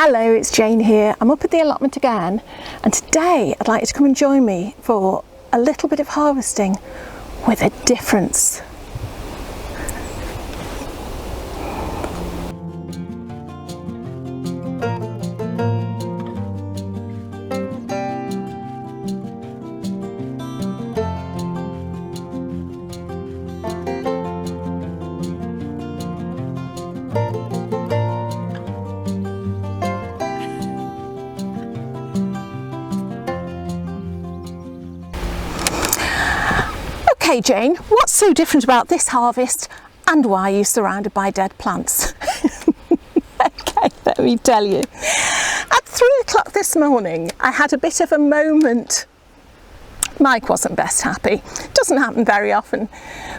Hello, it's Jane here. I'm up at the allotment again, and today I'd like you to come and join me for a little bit of harvesting with a difference. Okay Jane, what's so different about this harvest and why are you surrounded by dead plants? Okay, let me tell you. At 3 o'clock this morning I had a bit of a moment. Mike wasn't best happy. Doesn't happen very often,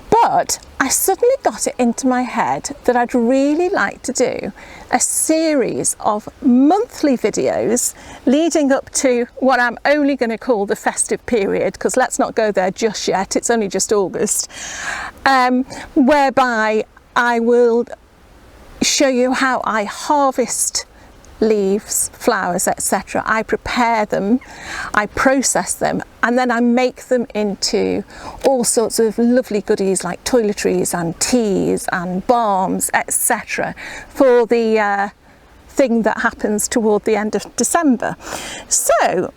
but I suddenly got it into my head that I'd really like to do a series of monthly videos leading up to what I'm only going to call the festive period, because let's not go there just yet, it's only just August, whereby I will show you how I harvest leaves, flowers, etc. I prepare them, I process them, and then I make them into all sorts of lovely goodies like toiletries and teas and balms, etc. for the thing that happens toward the end of December. So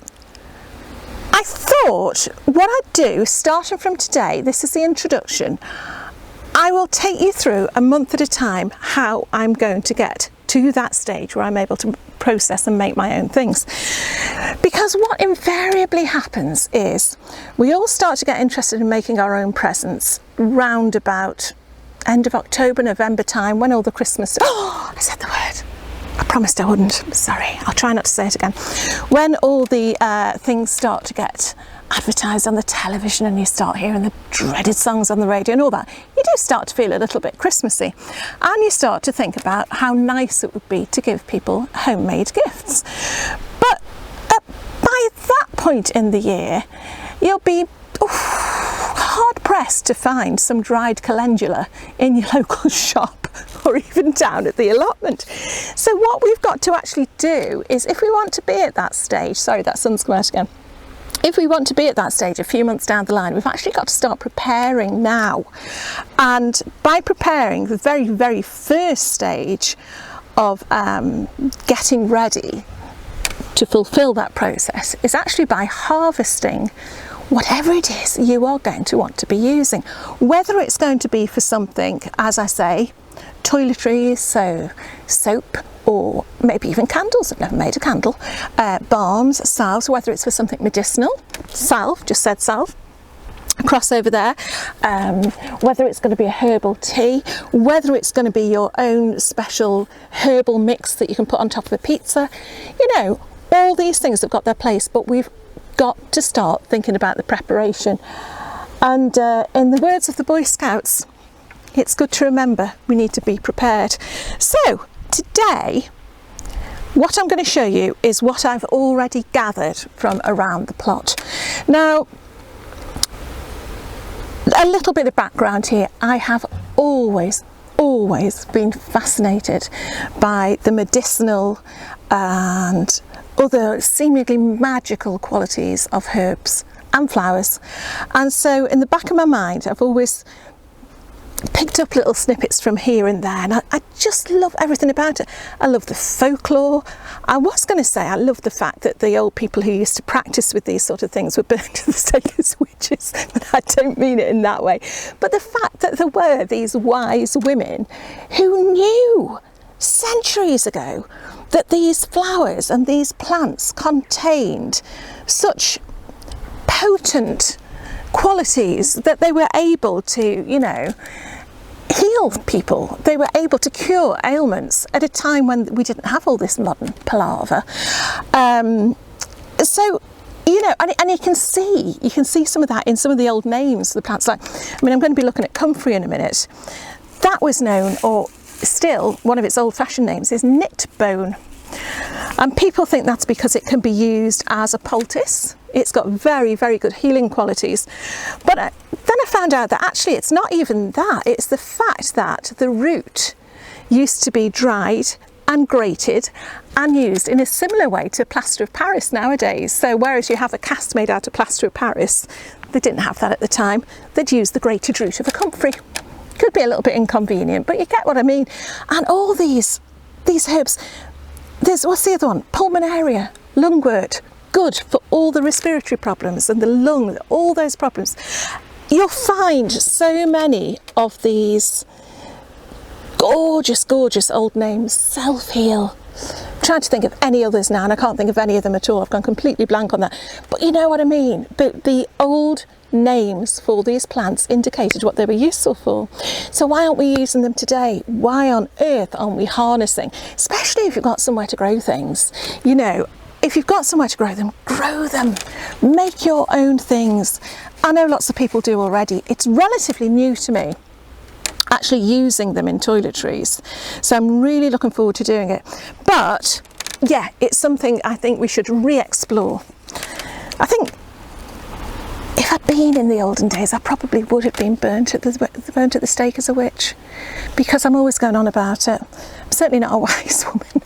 I thought what I'd do, starting from today, this is the introduction, I will take you through a month at a time how I'm going to get to that stage where I'm able to process and make my own things. Because what invariably happens is we all start to get interested in making our own presents round about end of October, November time, when all the Christmas... Oh, I said the word. I promised I wouldn't. Sorry, I'll try not to say it again. When all the things start to get advertised on the television and you start hearing the dreaded songs on the radio and all that, you do start to feel a little bit Christmassy, and you start to think about how nice it would be to give people homemade gifts. But by that point in the year, you'll be hard pressed to find some dried calendula in your local shop or even down at the allotment. So what we've got to actually do is, if we want to be at that stage, sorry, that sun's come out again. If we want to be at that stage a few months down the line, we've actually got to start preparing now. And by preparing, the very, very first stage of getting ready to fulfill that process is actually by harvesting whatever it is you are going to want to be using. Whether it's going to be for something, as I say, toiletries, so soap, or maybe even candles. I've never made a candle. Balms, salves, whether it's for something medicinal, salve, just said salve, cross over there, whether it's going to be a herbal tea, whether it's going to be your own special herbal mix that you can put on top of a pizza. You know, all these things have got their place, but we've got to start thinking about the preparation. And in the words of the Boy Scouts, it's good to remember we need to be prepared. So today, what I'm going to show you is what I've already gathered from around the plot. Now, a little bit of background here. I have always been fascinated by the medicinal and other seemingly magical qualities of herbs and flowers. And so in the back of my mind, I've always picked up little snippets from here and there, and I just love everything about it. I love the folklore. I was going to say I love the fact that the old people who used to practice with these sort of things were burned to the stake as witches, but I don't mean it in that way. But the fact that there were these wise women who knew centuries ago that these flowers and these plants contained such potent qualities that they were able to, you know, heal people. They were able to cure ailments at a time when we didn't have all this modern palaver. So, you know, and you can see some of that in some of the old names of the plants. Like, I mean, I'm going to be looking at Comfrey in a minute. That was known, or still one of its old-fashioned names is knitbone. And people think that's because it can be used as a poultice. It's got very, very good healing qualities. But then I found out that actually it's not even that. It's the fact that the root used to be dried and grated and used in a similar way to plaster of Paris nowadays. So whereas you have a cast made out of plaster of Paris, they didn't have that at the time. They'd use the grated root of a comfrey. Could be a little bit inconvenient, but you get what I mean. And all these herbs, there's, what's the other one? Pulmonary Lungwort, good for all the respiratory problems and the lung, all those problems. You'll find so many of these gorgeous, gorgeous old names. Self-heal. I'm trying to think of any others now, and I can't think of any of them at all. I've gone completely blank on that. But you know what I mean. But the old names for these plants indicated what they were useful for. So why aren't we using them today? Why on earth aren't we harnessing? Especially if you've got somewhere to grow things. You know, if you've got somewhere to grow them, make your own things. I know lots of people do already. It's relatively new to me, actually using them in toiletries. So I'm really looking forward to doing it. But yeah, it's something I think we should re-explore. I think if I'd been in the olden days, I probably would have been burnt at the stake as a witch, because I'm always going on about it. I'm certainly not a wise woman.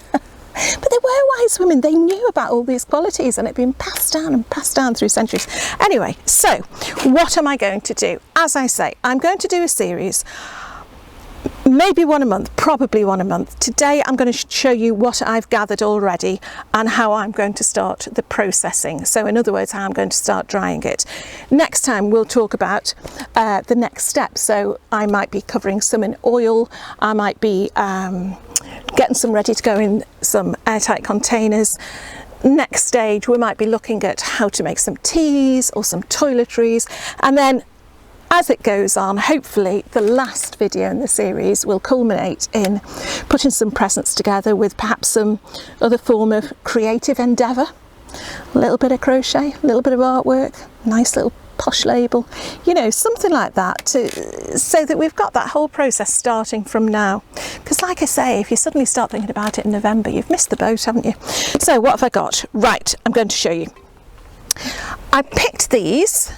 But they were wise women. They knew about all these qualities, and it'd been passed down and passed down through centuries. Anyway, so what am I going to do? As I say, I'm going to do a series, maybe one a month, probably one a month. Today I'm going to show you what I've gathered already and how I'm going to start the processing. So in other words, how I'm going to start drying it. Next time we'll talk about the next step. So I might be covering some in oil. I might be getting some ready to go in some airtight containers. Next stage, we might be looking at how to make some teas or some toiletries, and then as it goes on, hopefully the last video in the series will culminate in putting some presents together with perhaps some other form of creative endeavour. A little bit of crochet, a little bit of artwork, nice little posh label, you know, something like that, so that we've got that whole process starting from now. Because like I say, if you suddenly start thinking about it in November, you've missed the boat, haven't you? So what have I got? Right, I'm going to show you. I picked these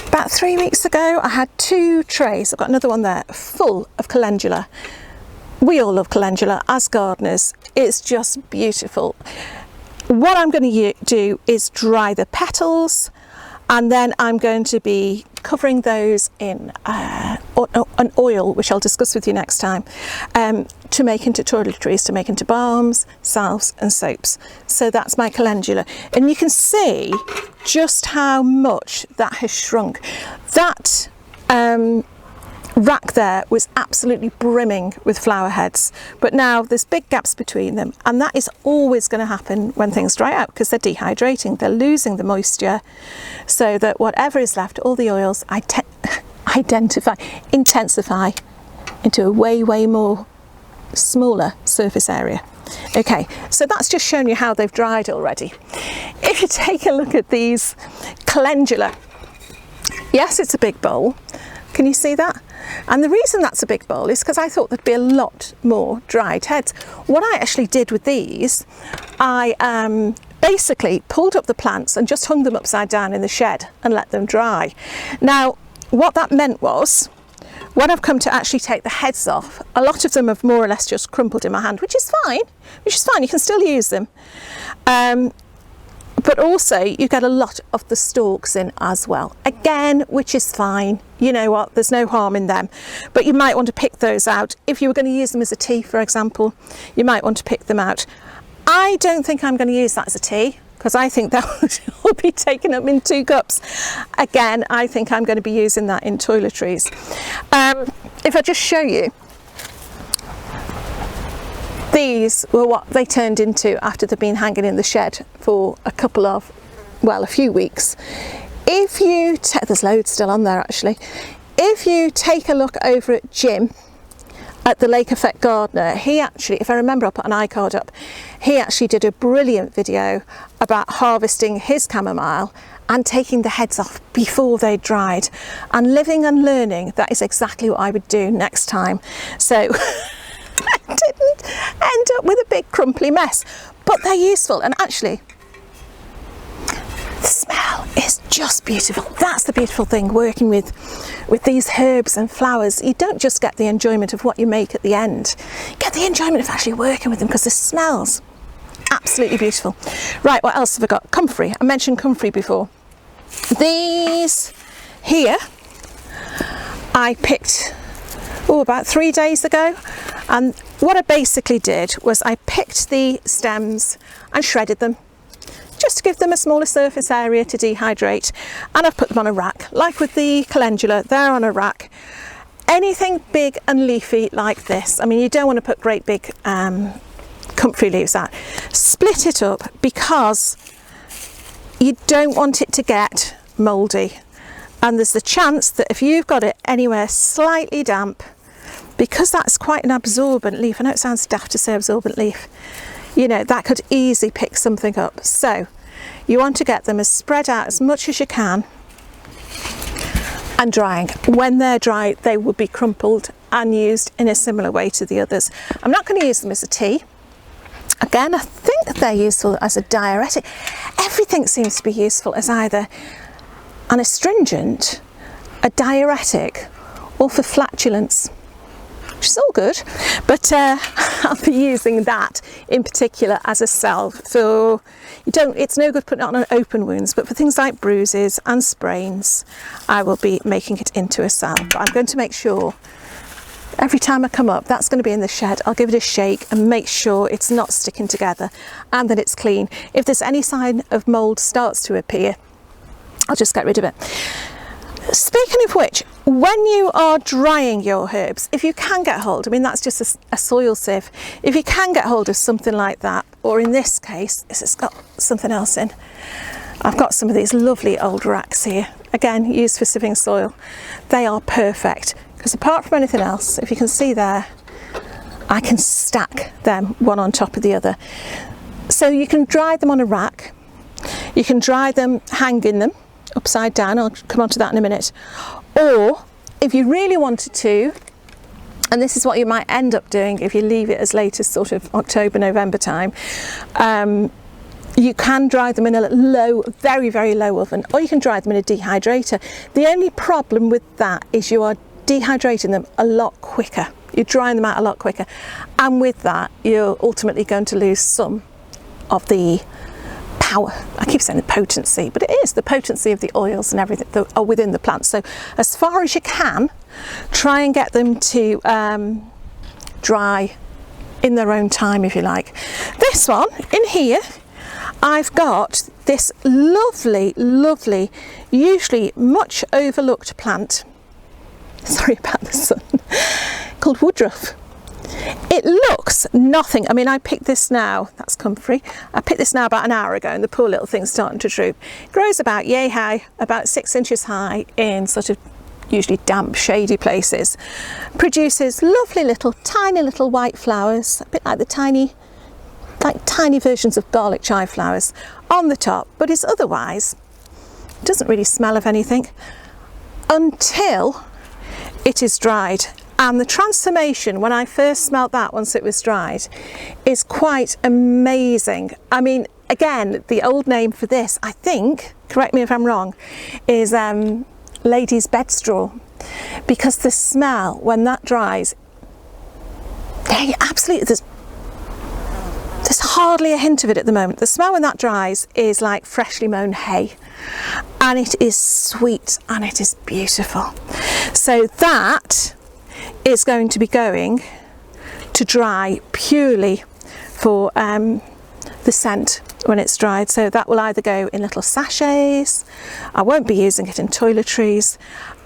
about 3 weeks ago. I had 2 trays. I've got another one there full of calendula. We all love calendula as gardeners. It's just beautiful. What I'm going to do is dry the petals, and then I'm going to be covering those in an oil, which I'll discuss with you next time, to make into toiletries, to make into balms, salves and soaps. So that's my calendula. And you can see just how much that has shrunk. That rack there was absolutely brimming with flower heads, but now there's big gaps between them, and that is always going to happen when things dry out, because they're dehydrating, they're losing the moisture, so that whatever is left, all the oils intensify into a way more smaller surface area. Okay, so that's just shown you how they've dried already. If you take a look at these calendula, yes, it's a big bowl. Can you see that? And the reason that's a big bowl is because I thought there'd be a lot more dried heads. What I actually did with these, I basically pulled up the plants and just hung them upside down in the shed and let them dry. Now, what that meant was, when I've come to actually take the heads off, a lot of them have more or less just crumpled in my hand, which is fine, you can still use them. But also you get a lot of the stalks in as well, again, which is fine. You know what, there's no harm in them, but you might want to pick those out. If you were going to use them as a tea, for example, you might want to pick them out. I don't think I'm going to use that as a tea, because I think that will be taken up in 2 cups. Again, I think I'm going to be using that in toiletries. If I just show you, these were what they turned into after they've been hanging in the shed for a few weeks. If you there's loads still on there actually. If you take a look over at Jim at the Lake Effect Gardener, he actually, if I remember, I'll put an iCard up, he actually did a brilliant video about harvesting his chamomile and taking the heads off before they dried. And living and learning, that is exactly what I would do next time. So I didn't end up with a big crumply mess, but they're useful. And actually, the smell is it's just beautiful. That's the beautiful thing working with these herbs and flowers. You don't just get the enjoyment of what you make at the end, you get the enjoyment of actually working with them, because the smells absolutely beautiful. Right, what else have I got? Comfrey. I mentioned comfrey before. These here I picked about 3 days ago, and what I basically did was I picked the stems and shredded them, just to give them a smaller surface area to dehydrate, and I've put them on a rack. Like with the Calendula, they're on a rack. Anything big and leafy like this, I mean, you don't want to put great big comfrey leaves out. Split it up, because you don't want it to get mouldy, and there's the chance that if you've got it anywhere slightly damp, because that's quite an absorbent leaf, I know it sounds daft to say absorbent leaf, you know, that could easily pick something up. So you want to get them as spread out as much as you can and drying. When they're dry, they will be crumpled and used in a similar way to the others. I'm not going to use them as a tea. Again, I think they're useful as a diuretic. Everything seems to be useful as either an astringent, a diuretic, or for flatulence, which is all good, but I'll be using that in particular as a salve. So it's no good putting it on open wounds, but for things like bruises and sprains, I will be making it into a salve. But I'm going to make sure every time I come up, that's going to be in the shed, I'll give it a shake and make sure it's not sticking together and that it's clean. If there's any sign of mould starts to appear, I'll just get rid of it. Speaking of which, when you are drying your herbs, if you can get hold, I mean, that's just a soil sieve, if you can get hold of something like that, or in this case, it's got something else in, I've got some of these lovely old racks here, again used for sieving soil. They are perfect, because apart from anything else, if you can see there, I can stack them one on top of the other. So you can dry them on a rack, you can dry them hanging them upside down, I'll come on to that in a minute, or if you really wanted to, and this is what you might end up doing if you leave it as late as sort of October, November time, you can dry them in a low, very, very low oven, or you can dry them in a dehydrator. The only problem with that is you are dehydrating them a lot quicker, you're drying them out a lot quicker, and with that you're ultimately going to lose some of the power. I keep saying the potency, but it is the potency of the oils and everything that are within the plant. So as far as you can, try and get them to dry in their own time, if you like. This one in here, I've got this lovely, lovely, usually much overlooked plant, sorry about the sun, called woodruff. It looks nothing. I mean, I picked this now, that's comfrey. I picked this now about an hour ago, and the poor little thing's starting to droop. It grows about yay high, about 6 inches high in sort of usually damp, shady places. Produces lovely little, tiny little white flowers, a bit like the tiny versions of garlic chive flowers on the top, but it's otherwise, doesn't really smell of anything until it is dried. And the transformation when I first smelled that once it was dried is quite amazing. I mean, again, the old name for this, I think, correct me if I'm wrong, is lady's bedstraw, because the smell when that dries, absolutely, there's hardly a hint of it at the moment. The smell when that dries is like freshly mown hay, and it is sweet and it is beautiful. So that is going to be going to dry purely for the scent when it's dried. So that will either go in little sachets. I won't be using it in toiletries.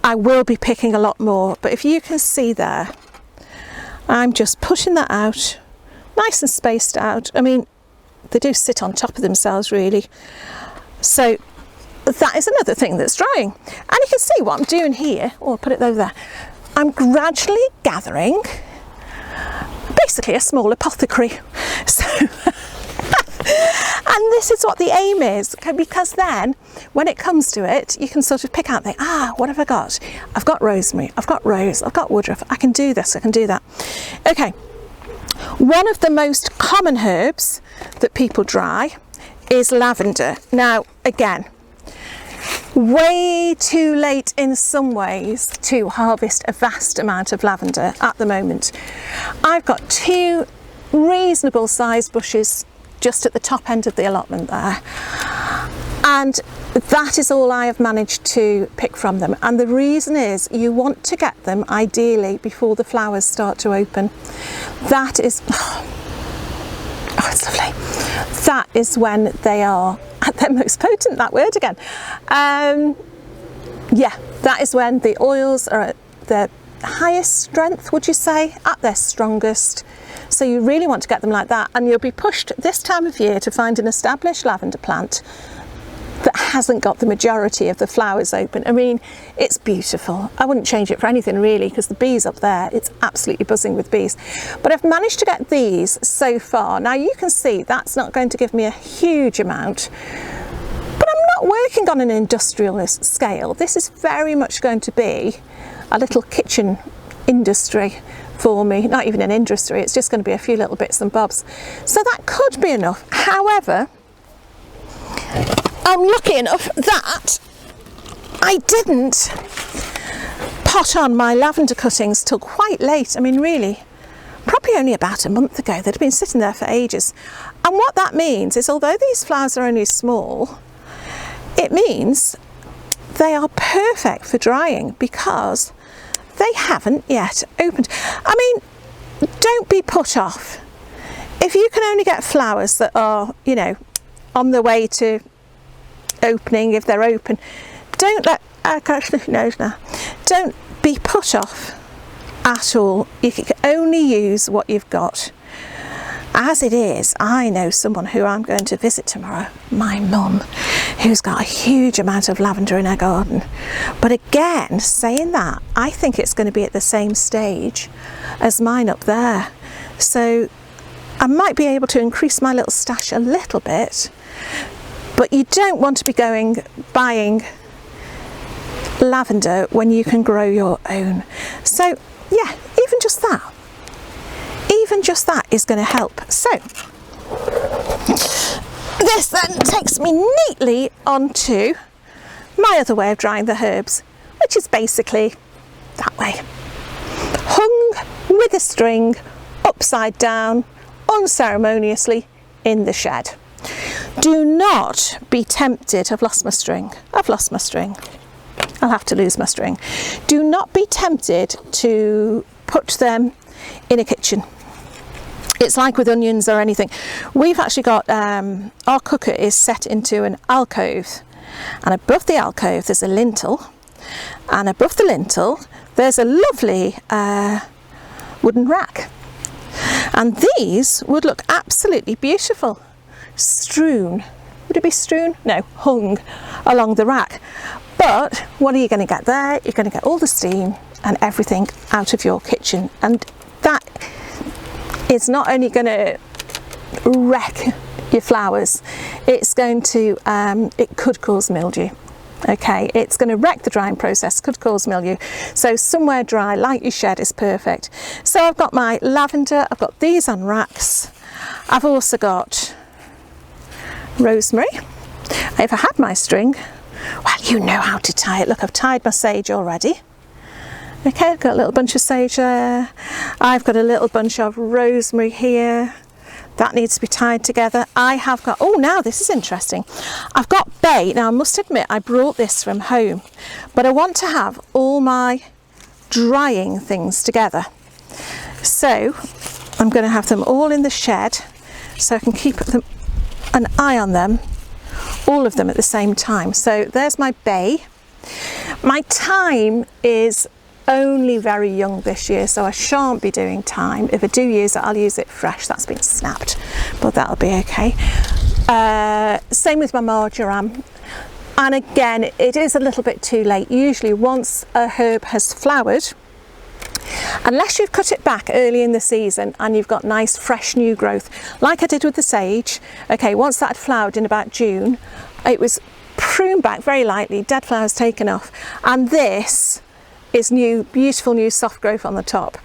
I will be picking a lot more, but if you can see there, I'm just pushing that out nice and spaced out. I mean, they do sit on top of themselves really. So that is another thing that's drying, and you can see what I'm doing here. I'll put it over there. I'm gradually gathering basically a small apothecary. So and this is what the aim is, because then when it comes to it, you can sort of pick out what have I got? I've got rosemary, I've got rose, I've got woodruff, I can do this, I can do that. Okay, one of the most common herbs that people dry is lavender. Now again, way too late in some ways to harvest a vast amount of lavender at the moment. I've got 2 reasonable sized bushes just at the top end of the allotment there, and that is all I have managed to pick from them. And the reason is you want to get them ideally before the flowers start to open. That is, oh, it's lovely. That is when they are at their most potent, that word again. Yeah, that is when the oils are at their highest strength, would you say, at their strongest. So you really want to get them like that, and you'll be pushed this time of year to find an established lavender plant that hasn't got the majority of the flowers open. I mean, it's beautiful. I wouldn't change it for anything really, because the bees up there, it's absolutely buzzing with bees. But I've managed to get these so far. Now you can see that's not going to give me a huge amount, but I'm not working on an industrialist scale. This is very much going to be a little kitchen industry for me, not even an industry, it's just going to be a few little bits and bobs. So that could be enough. However, I'm lucky enough that I didn't pot on my lavender cuttings till quite late. I mean, really, probably only about a month ago. They'd been sitting there for ages. And what that means is, although these flowers are only small, it means they are perfect for drying because they haven't yet opened. I mean, don't be put off. If you can only get flowers that are, you know, on the way to opening, if they're open, don't let, I can't sniff your nose now, don't be put off at all. You can only use what you've got. As it is, I know someone who I'm going to visit tomorrow, my mum, who's got a huge amount of lavender in her garden. But again, saying that, I think it's going to be at the same stage as mine up there. So I might be able to increase my little stash a little bit, but you don't want to be buying lavender when you can grow your own. So yeah, even just that is going to help. So this then takes me neatly onto my other way of drying the herbs, which is basically that way. Hung with a string, upside down, unceremoniously in the shed. Do not be tempted. I've lost my string. I'll have to lose my string. Do not be tempted to put them in a kitchen. It's like with onions or anything. We've actually got, our cooker is set into an alcove, and above the alcove there's a lintel, and above the lintel there's a lovely wooden rack, and these would look absolutely beautiful strewn. Would it be strewn? No, hung along the rack. But what are you going to get there? You're going to get all the steam and everything out of your kitchen, and that is not only going to wreck your flowers, it's going to, it could cause mildew. Okay, it's going to wreck the drying process, could cause mildew. So somewhere dry, like your shed, is perfect. So I've got my lavender, I've got these on racks. I've also got rosemary. If I had my string, well, you know how to tie it. Look, I've tied my sage already. Okay, I've got a little bunch of sage there. I've got a little bunch of rosemary here. That needs to be tied together. I have got, oh, now this is interesting. I've got bay. Now I must admit I brought this from home, but I want to have all my drying things together. So I'm going to have them all in the shed so I can keep an eye on them, all of them at the same time. So there's my bay. My thyme is only very young this year, so I shan't be doing thyme. If I do use it, I'll use it fresh. That's been snapped, but that'll be okay. Same with my marjoram. And again, it is a little bit too late. Usually once a herb has flowered, unless you've cut it back early in the season and you've got nice fresh new growth, like I did with the sage, okay, once that had flowered in about June, it was pruned back very lightly, dead flowers taken off, and this is new, beautiful new soft growth on the top.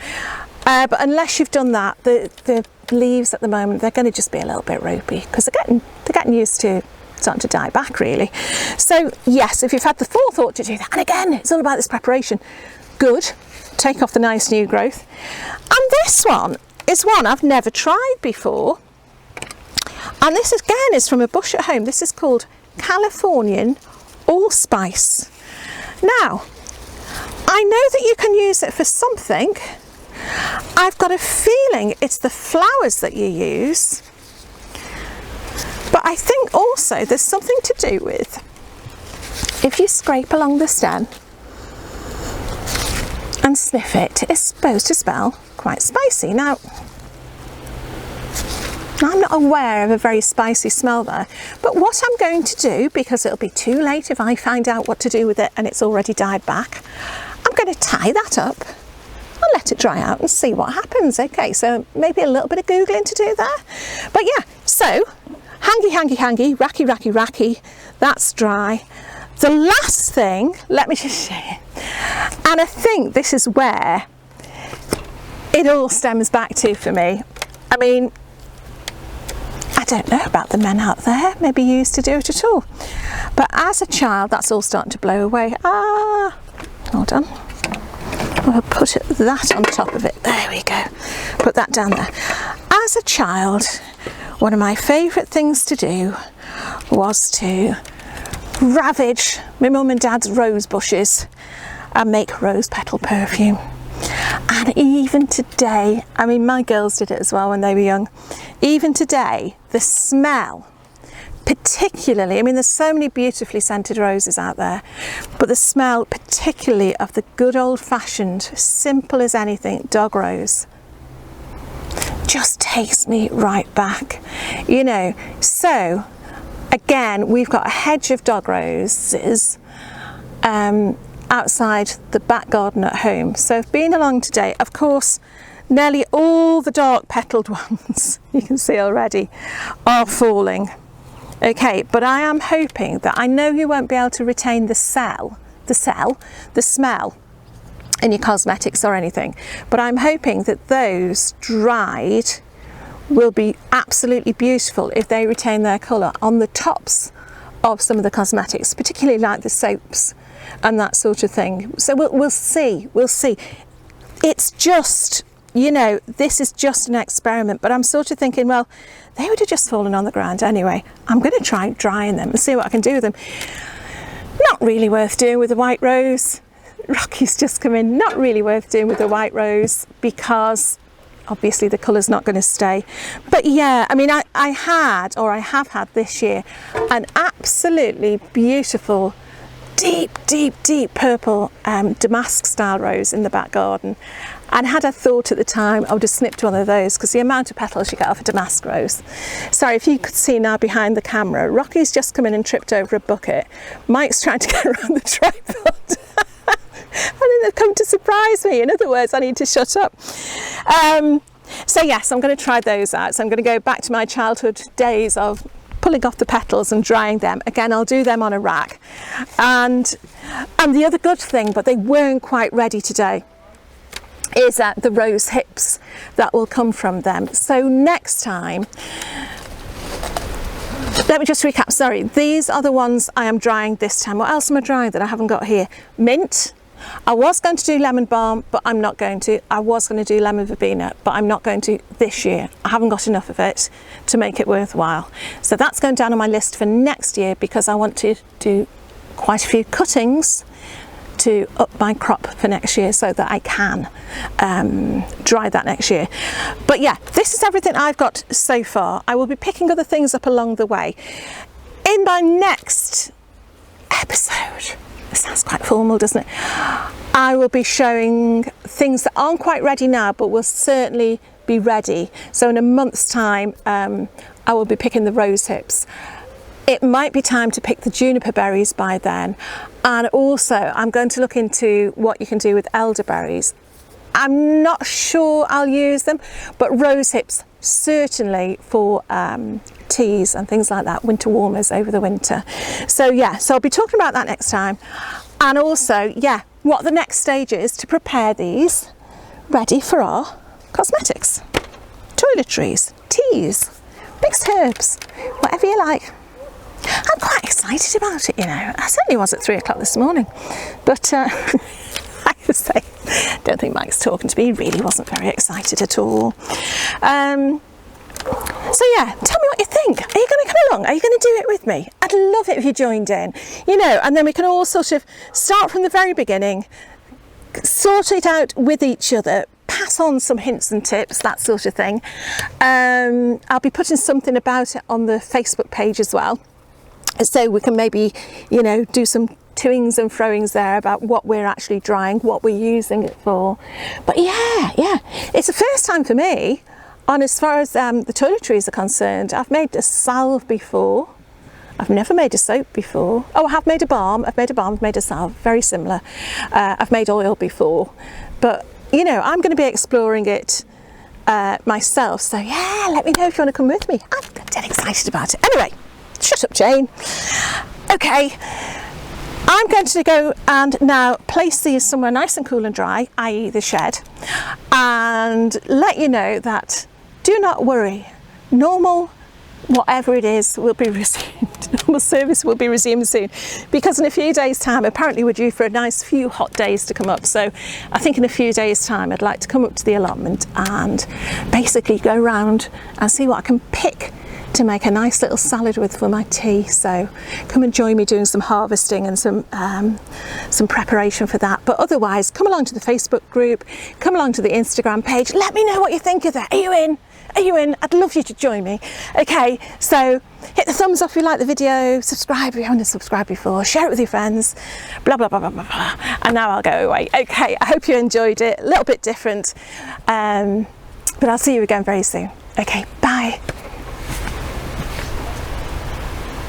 But unless you've done that, the leaves at the moment, they're going to just be a little bit ropey because they're getting used to starting to die back really. So yes, if you've had the forethought to do that, and again, it's all about this preparation, good, take off the nice new growth. And this one is one I've never tried before. And this again is from a bush at home. This is called Californian Allspice. Now, I know that you can use it for something. I've got a feeling it's the flowers that you use. But I think also there's something to do with, if you scrape along the stem and sniff it, it's supposed to smell quite spicy. Now, I'm not aware of a very spicy smell there, but what I'm going to do, because it'll be too late if I find out what to do with it and it's already died back, I'm going to tie that up and let it dry out and see what happens. Okay, so maybe a little bit of Googling to do there. But yeah, so hangy, hangy, hangy, racky, racky, racky, that's dry. The last thing, let me just show you, and I think this is where it all stems back to for me. I mean, I don't know about the men out there, maybe you used to do it at all, but as a child that's all starting to blow away. Hold on, I'll put that on top of it, there we go, put that down there. As a child, one of my favourite things to do was to ravage my mum and dad's rose bushes and make rose petal perfume. And even today, I mean, my girls did it as well when they were young. Even today, the smell, particularly, I mean, there's so many beautifully scented roses out there, but the smell particularly of the good old-fashioned, simple as anything, dog rose, just takes me right back, you know. So again, we've got a hedge of dog roses outside the back garden at home. So I've been along today, of course, nearly all the dark petaled ones, you can see already, are falling. Okay, but I am hoping that, I know you won't be able to retain the smell in your cosmetics or anything, but I'm hoping that those dried will be absolutely beautiful if they retain their colour on the tops of some of the cosmetics, particularly like the soaps and that sort of thing. So we'll see. It's just, you know, this is just an experiment, but I'm sort of thinking, well, they would have just fallen on the ground anyway. I'm going to try drying them and see what I can do with them. Not really worth doing with the white rose. Rocky's just come in. Not really worth doing with the white rose because obviously the colour's not going to stay. But yeah, I mean, I have had this year an absolutely beautiful deep purple damask style rose in the back garden, and had I thought at the time I would have snipped one of those, because the amount of petals you get off a damask rose. Sorry if you could see now behind the camera, Rocky's just come in and tripped over a bucket. Mike's trying to get around the tripod and then they've come to surprise me. In other words, I need to shut up. So yes, I'm going to try those out. So I'm going to go back to my childhood days of pulling off the petals and drying them. Again, I'll do them on a rack. And the other good thing, but they weren't quite ready today, is that the rose hips that will come from them. So next time, let me just recap. Sorry, these are the ones I am drying this time. What else am I drying that I haven't got here? Mint. I was going to do lemon balm, but I'm not going to. I was going to do lemon verbena, but I'm not going to this year. I haven't got enough of it to make it worthwhile. So that's going down on my list for next year, because I want to do quite a few cuttings to up my crop for next year so that I can dry that next year. But yeah, this is everything I've got so far. I will be picking other things up along the way. In my next episode, it sounds quite formal, doesn't it? I will be showing things that aren't quite ready now, but will certainly be ready. So in a month's time, I will be picking the rose hips. It might be time to pick the juniper berries by then. And also I'm going to look into what you can do with elderberries. I'm not sure I'll use them, but rose hips certainly for teas and things like that, winter warmers over the winter. So yeah, so I'll be talking about that next time. And also, yeah, what the next stage is to prepare these ready for our cosmetics, toiletries, teas, mixed herbs, whatever you like. I'm quite excited about it, you know. I certainly was at 3 o'clock this morning, but I have to say, don't think Mike's talking to me. He really wasn't very excited at all. So yeah, tell me what you think. Are you going to come along? Are you going to do it with me? I'd love it if you joined in, you know, and then we can all sort of start from the very beginning, sort it out with each other, pass on some hints and tips, that sort of thing. I'll be putting something about it on the Facebook page as well, so we can maybe, you know, do some toings and froings there about what we're actually drying, what we're using it for. But yeah, it's the first time for me. And as far as the toiletries are concerned, I've made a salve before. I've never made a soap before. Oh, I have made a balm. I've made a salve, very similar. I've made oil before. But, you know, I'm going to be exploring it myself. So, yeah, let me know if you want to come with me. I'm dead excited about it. Anyway, shut up, Jane. Okay, I'm going to go and now place these somewhere nice and cool and dry, i.e. the shed, and let you know that do not worry, normal whatever it is will be resumed. Normal service will be resumed soon, because in a few days time apparently we're due for a nice few hot days to come up. So I think in a few days time I'd like to come up to the allotment and basically go round and see what I can pick to make a nice little salad with for my tea. So come and join me doing some harvesting and some preparation for that. But otherwise, come along to the Facebook group, come along to the Instagram page, let me know what you think of that. Are you in? Are you in? I'd love you to join me. Okay, so hit the thumbs up if you like the video, subscribe if you haven't subscribed before, share it with your friends, blah, blah, blah, blah, blah, blah. And now I'll go away. Okay, I hope you enjoyed it. A little bit different, but I'll see you again very soon. Okay, bye.